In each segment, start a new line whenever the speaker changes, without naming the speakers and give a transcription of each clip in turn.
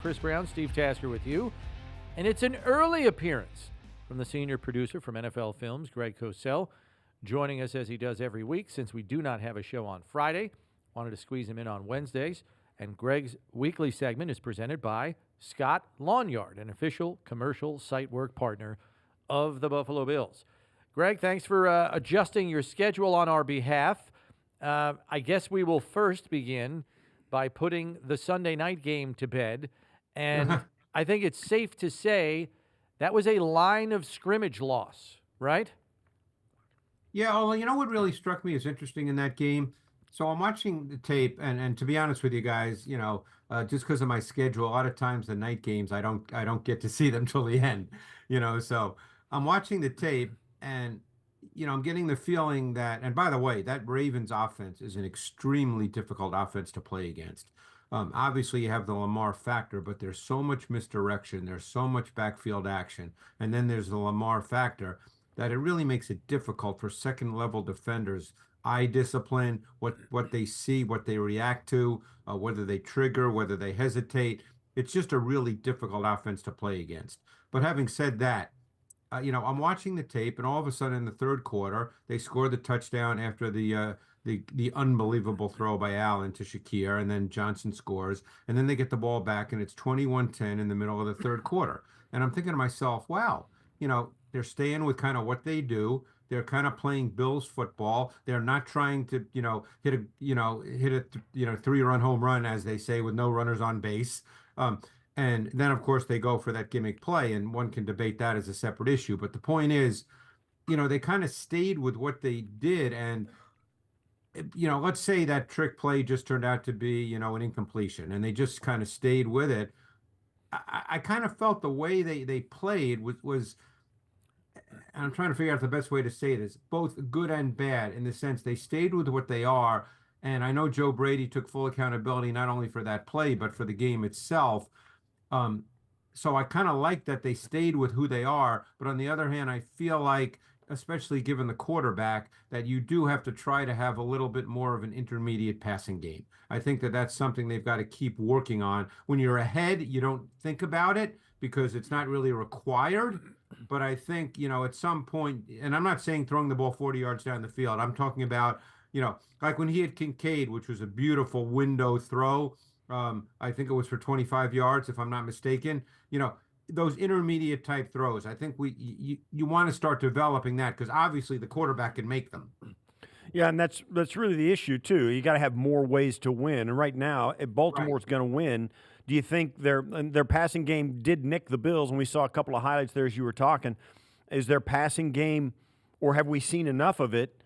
Chris Brown, Steve Tasker with you. And it's an early appearance from the senior producer from NFL Films, Greg Cosell, joining us as he does every week since we do not have a show on Friday. Wanted to squeeze him in on Wednesdays. And Greg's weekly segment is presented by Scott Lawnyard, an official commercial site work partner of the Buffalo Bills. Greg, thanks for adjusting your schedule on our behalf. I guess we will first begin by putting the Sunday night game to bed. And I think it's safe to say that was a line of scrimmage loss, right?
Yeah, well, you know what really struck me as interesting in that game? So I'm watching the tape, and to be honest with you guys, just because of my schedule, a lot of times the night games I don't get to see them till the end, So I'm watching the tape, and I'm getting the feeling that, and by the way, that Ravens offense is an extremely difficult offense to play against. Obviously, you have the Lamar factor, but there's so much misdirection, there's so much backfield action, and then there's the Lamar factor that it really makes it difficult for second level defenders. Eye discipline, what they see, what they react to, whether they trigger, whether they hesitate. It's just a really difficult offense to play against. But having said that, I'm watching the tape, and all of a sudden in the third quarter, they score the touchdown after the unbelievable throw by Allen to Shakir, and then Johnson scores, and then they get the ball back, and it's 21-10 in the middle of the third quarter. And I'm thinking to myself, wow, they're staying with kind of what they do. They're kind of playing Bills football. They're not trying to, hit a 3-run home run, as they say, with no runners on base. And then, of course, they go for that gimmick play, and one can debate that as a separate issue. But the point is, they kind of stayed with what they did. And, let's say that trick play just turned out to be, an incompletion, and they just kind of stayed with it. I kind of felt the way they played was, and I'm trying to figure out the best way to say this, both good and bad, in the sense they stayed with what they are. And I know Joe Brady took full accountability not only for that play, but for the game itself. So I kind of like that they stayed with who they are. But on the other hand, I feel like, especially given the quarterback, that you do have to try to have a little bit more of an intermediate passing game. I think that that's something they've got to keep working on. When you're ahead, you don't think about it because it's not really required. But I think, at some point, and I'm not saying throwing the ball 40 yards down the field. I'm talking about, like when he had Kincaid, which was a beautiful window throw. I think it was for 25 yards, if I'm not mistaken. Those intermediate type throws. I think you want to start developing that, because obviously the quarterback can make them.
Yeah, and that's really the issue too. You got to have more ways to win. And right now, if Baltimore's going to win, do you think their passing game did nick the Bills? And we saw a couple of highlights there as you were talking. Is their passing game, or have we seen enough of it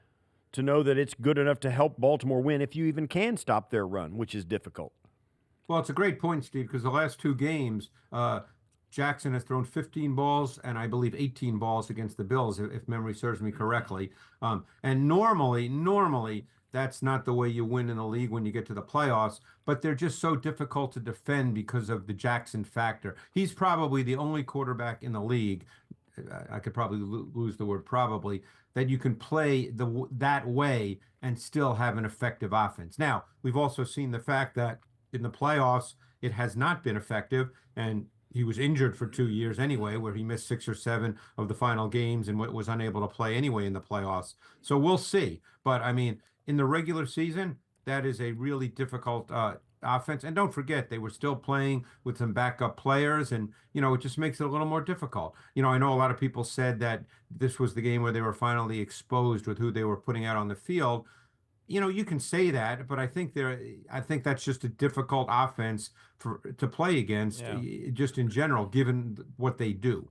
to know that it's good enough to help Baltimore win if you even can stop their run, which is difficult?
Well, it's a great point, Steve, because the last two games, Jackson has thrown 15 balls and I believe 18 balls against the Bills, if memory serves me correctly. And normally, that's not the way you win in the league when you get to the playoffs, but they're just so difficult to defend because of the Jackson factor. He's probably the only quarterback in the league, I could probably lose the word probably, that you can play that way and still have an effective offense. Now, we've also seen the fact that in the playoffs, it has not been effective, and he was injured for 2 years anyway, where he missed 6 or 7 of the final games and was unable to play anyway in the playoffs. So we'll see. But, I mean, in the regular season, that is a really difficult offense. And don't forget, they were still playing with some backup players, and, it just makes it a little more difficult. I know a lot of people said that this was the game where they were finally exposed with who they were putting out on the field. You can say that, but I think that's just a difficult offense to play against, just in general, given what they do.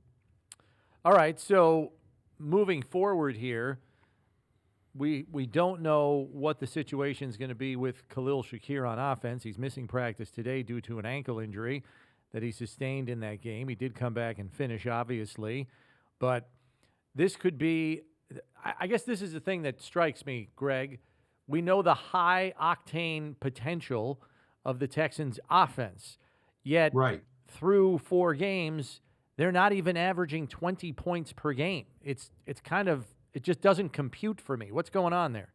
All right, so moving forward here, we don't know what the situation is going to be with Khalil Shakir on offense. He's missing practice today due to an ankle injury that he sustained in that game. He did come back and finish, obviously, but this could be – I guess this is the thing that strikes me, Greg. We know the high-octane potential of the Texans' offense, yet through 4 games, they're not even averaging 20 points per game. It's kind of – it just doesn't compute for me. What's going on there?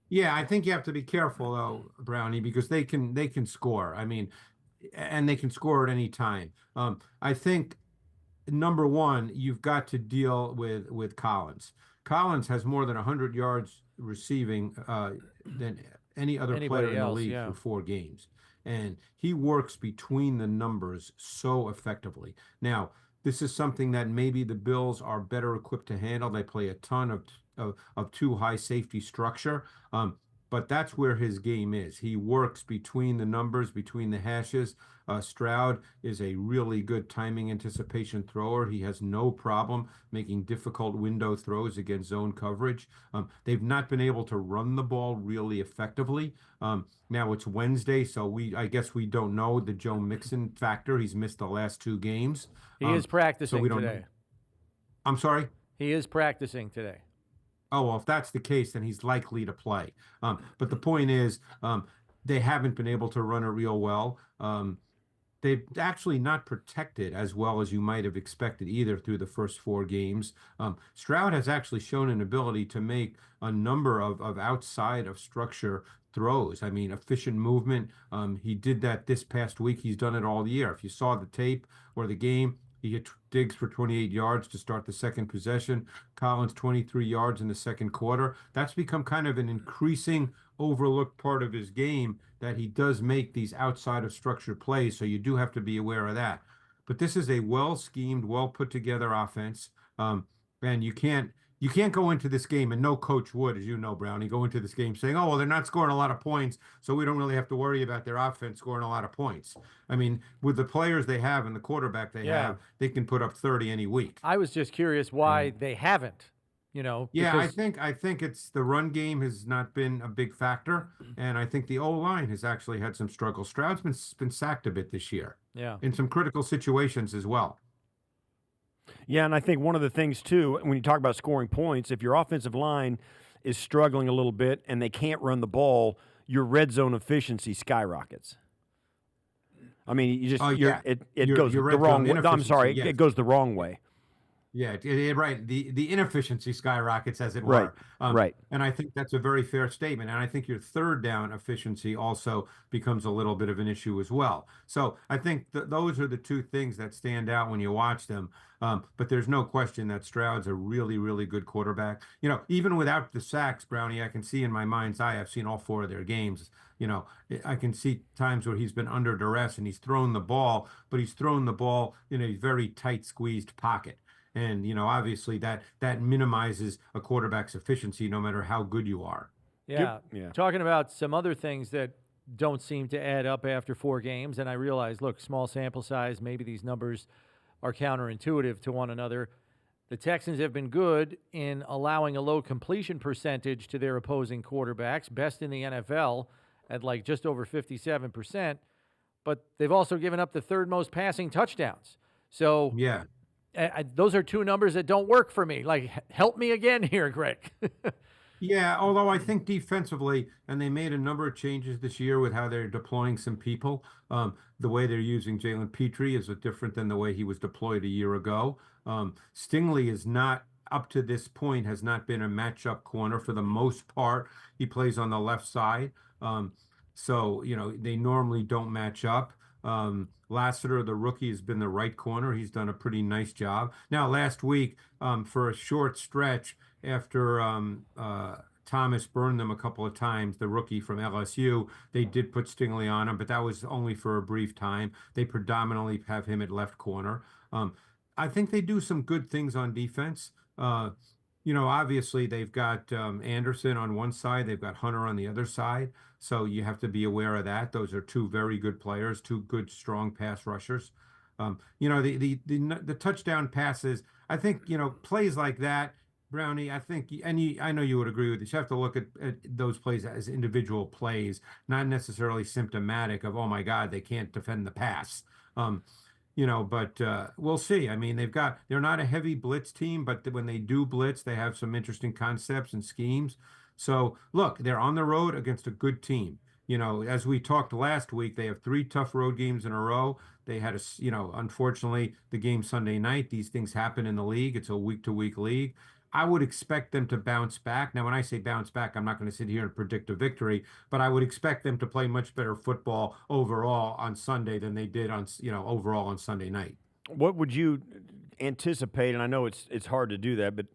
Yeah, I think you have to be careful though, Brownie, because they can score. I mean, and they can score at any time. I think number one, you've got to deal with Collins. Collins has more than 100 yards receiving than any other player
Anybody
in the
else?
league
Yeah.
through 4 games, and he works between the numbers so effectively. Now, this is something that maybe the Bills are better equipped to handle. They play a ton of too high safety structure. But that's where his game is. He works between the numbers, between the hashes. Stroud is a really good timing anticipation thrower. He has no problem making difficult window throws against zone coverage. They've not been able to run the ball really effectively. Now it's Wednesday, so I guess we don't know the Joe Mixon factor. He's missed the last 2 games.
He is
So
practicing
we don't
today.
know. I'm sorry?
He is practicing today.
Oh, well, if that's the case, then he's likely to play. But the point is, they haven't been able to run it real well. They've actually not protected as well as you might have expected either through the first 4 games. Stroud has actually shown an ability to make a number of outside of structure throws. I mean, efficient movement. He did that this past week. He's done it all year. If you saw the tape or the game, he hit Diggs for 28 yards to start the second possession. Collins 23 yards in the second quarter. That's become kind of an increasing overlooked part of his game, that he does make these outside of structure plays. So you do have to be aware of that. But this is a well schemed, well put together offense. And you can't go into this game, and no coach would, as you know, Brownie, go into this game saying, oh, well, they're not scoring a lot of points, so we don't really have to worry about their offense scoring a lot of points. I mean, with the players they have and the quarterback they have, they can put up 30 any week.
I was just curious why they haven't,
Yeah, I think it's the run game has not been a big factor, and I think the O-line has actually had some struggles. Stroud's been sacked a bit this year.
Yeah.
In some critical situations as well.
Yeah, and I think one of the things, too, when you talk about scoring points, if your offensive line is struggling a little bit and they can't run the ball, your red zone efficiency skyrockets. I mean, you just it goes the wrong way. I'm sorry,
yes.
it goes the wrong way.
Yeah, right. The inefficiency skyrockets, as it
Right,
were.
right.
And I think that's a very fair statement. And I think your third down efficiency also becomes a little bit of an issue as well. So I think those are the two things that stand out when you watch them. But there's no question that Stroud's a really, really good quarterback. Even without the sacks, Brownie, I can see in my mind's eye, I've seen all 4 of their games. I can see times where he's been under duress and he's thrown the ball, but he's thrown the ball in a very tight squeezed pocket. And, obviously that minimizes a quarterback's efficiency no matter how good you are.
Yeah.
Yeah.
Talking about some other things that don't seem to add up after 4 games, and I realize, look, small sample size, maybe these numbers are counterintuitive to one another. The Texans have been good in allowing a low completion percentage to their opposing quarterbacks, best in the NFL at like just over 57%, but they've also given up the 3rd most passing touchdowns. So
yeah.
Those are 2 numbers that don't work for me. Like, help me again here, Greg.
Yeah, although I think defensively, and they made a number of changes this year with how they're deploying some people. The way they're using Jalen Petrie is different than the way he was deployed a year ago. Stingley is not, up to this point, has not been a matchup corner for the most part. He plays on the left side. So, they normally don't match up. Lassiter, the rookie, has been the right corner. He's done a pretty nice job. Now, last week, for a short stretch after Thomas burned them a couple of times, the rookie from LSU, they did put Stingley on him, but that was only for a brief time. They predominantly have him at left corner. I think they do some good things on defense. Obviously they've got Anderson on one side, they've got Hunter on the other side. So you have to be aware of that. Those are 2 very good players, 2 good, strong pass rushers. The touchdown passes, I think, plays like that, Brownie, I think, and I know you would agree with this, you have to look at those plays as individual plays, not necessarily symptomatic of, oh my God, they can't defend the pass. But we'll see. I mean, they're not a heavy blitz team, but when they do blitz, they have some interesting concepts and schemes. So look, they're on the road against a good team. As we talked last week, they have 3 tough road games in a row. They had unfortunately, the game Sunday night. These things happen in the league. It's a week-to-week league. I would expect them to bounce back. Now, when I say bounce back, I'm not going to sit here and predict a victory, but I would expect them to play much better football overall on Sunday than they did on, overall on Sunday night.
What would you anticipate? And I know it's hard to do that, but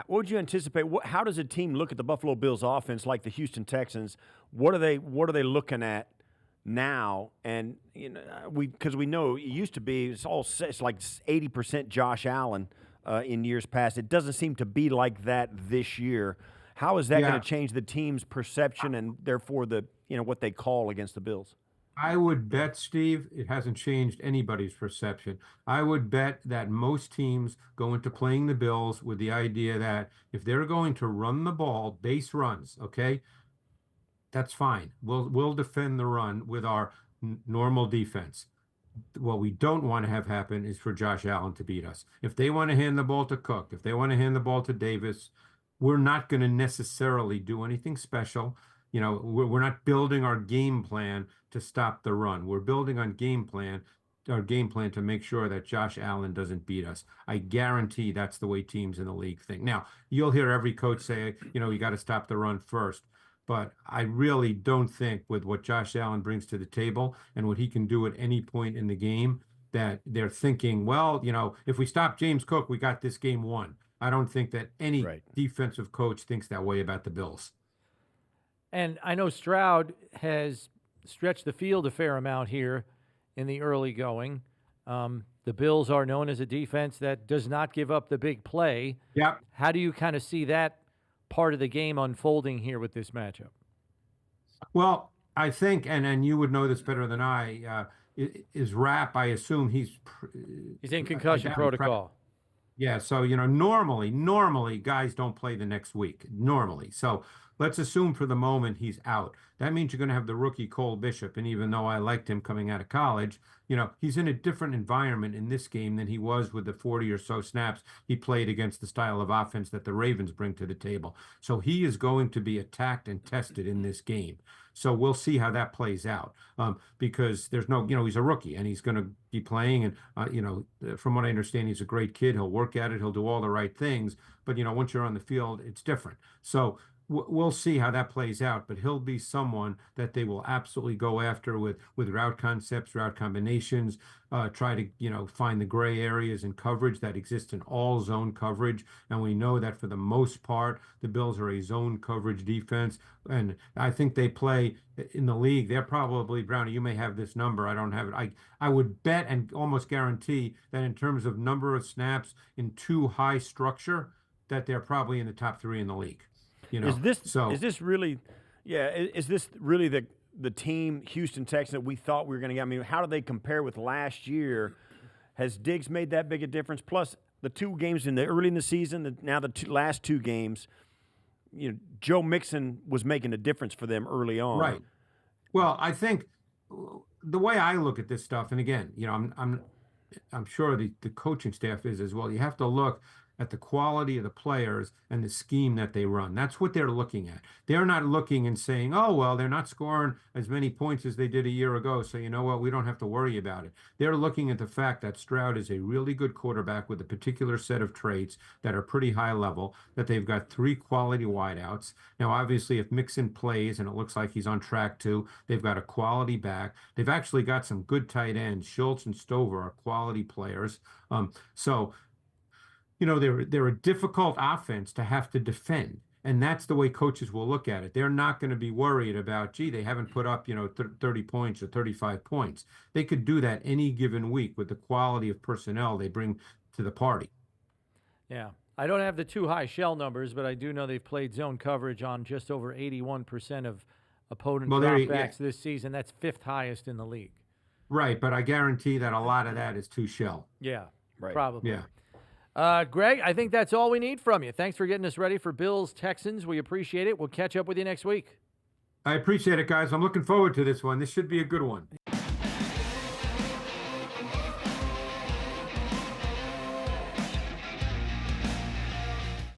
what would you anticipate? How does a team look at the Buffalo Bills offense like the Houston Texans? What are they looking at now? And because we know it used to be it's like 80% Josh Allen in years past. It doesn't seem to be like that this year. How is that going to change the team's perception and therefore what they call against the Bills?
I would bet, Steve, it hasn't changed anybody's perception. I would bet that most teams go into playing the Bills with the idea that if they're going to run the ball, base runs, okay, that's fine. We'll defend the run with our normal defense. What we don't want to have happen is for Josh Allen to beat us. If they want to hand the ball to Cook, if they want to hand the ball to Davis, we're not going to necessarily do anything special. We're not building our game plan to stop the run. We're building our game plan to make sure that Josh Allen doesn't beat us. I guarantee that's the way teams in the league think. Now, you'll hear every coach say, you got to stop the run first. But I really don't think with what Josh Allen brings to the table and what he can do at any point in the game that they're thinking, well, if we stop James Cook, we got this game won. I don't think that any defensive coach thinks that way about the Bills.
And I know Stroud has stretched the field a fair amount here in the early going. The Bills are known as a defense that does not give up the big play.
Yep.
How do you kind of see that part of the game unfolding here with this matchup?
Well, I think, and you would know this better than I, is Rapp, I assume he's
in concussion protocol.
Yeah, so, normally guys don't play the next week, normally. So let's assume for the moment he's out. That means you're going to have the rookie Cole Bishop, and even though I liked him coming out of college, he's in a different environment in this game than he was with the 40 or so snaps he played against the style of offense that the Ravens bring to the table. So he is going to be attacked and tested in this game. So we'll see how that plays out because there's no, he's a rookie and he's going to be playing. And, from what I understand, he's a great kid. He'll work at it. He'll do all the right things. But, once you're on the field, it's different. So we'll see how that plays out, but he'll be someone that they will absolutely go after with route concepts, route combinations, try to, find the gray areas in coverage that exist in all zone coverage. And we know that for the most part, the Bills are a zone coverage defense. And I think they play in the league. They're probably, Brownie, you may have this number. I don't have it. I would bet and almost guarantee that in terms of number of snaps in too high structure, that they're probably in the top 3 in the league.
Is this really the team Houston Texans that we thought we were going to get? I mean, how do they compare with last year? Has Diggs made that big a difference? Plus the 2 games early in the season, now the last 2 games, Joe Mixon was making a difference for them early on.
Right. Well, I think the way I look at this stuff, and again, I'm sure the coaching staff is as well. You have to look at the quality of the players and the scheme that they run. That's what they're looking at. They're not looking and saying, oh, well, they're not scoring as many points as they did a year ago, so you know what, we don't have to worry about it. They're looking at the fact that Stroud is a really good quarterback with a particular set of traits that are pretty high level, that they've got 3 quality wideouts. Now, obviously, if Mixon plays, and it looks like he's on track to, they've got a quality back. They've actually got some good tight ends. Schultz and Stover are quality players. They're a difficult offense to have to defend. And that's the way coaches will look at it. They're not going to be worried about, they haven't put up, 30 points or 35 points. They could do that any given week with the quality of personnel they bring to the party.
Yeah. I don't have the too high shell numbers, but I do know they've played zone coverage on just over 81% of opponent dropbacks this season. That's 5th highest in the league.
Right, but I guarantee that a lot of that is 2 shell.
Yeah,
right.
Probably.
Yeah.
Greg, I think that's all we need from you. Thanks for getting us ready for Bills-Texans. We appreciate it. We'll catch up with you next week.
I appreciate it, guys. I'm looking forward to this one. This should be a good one.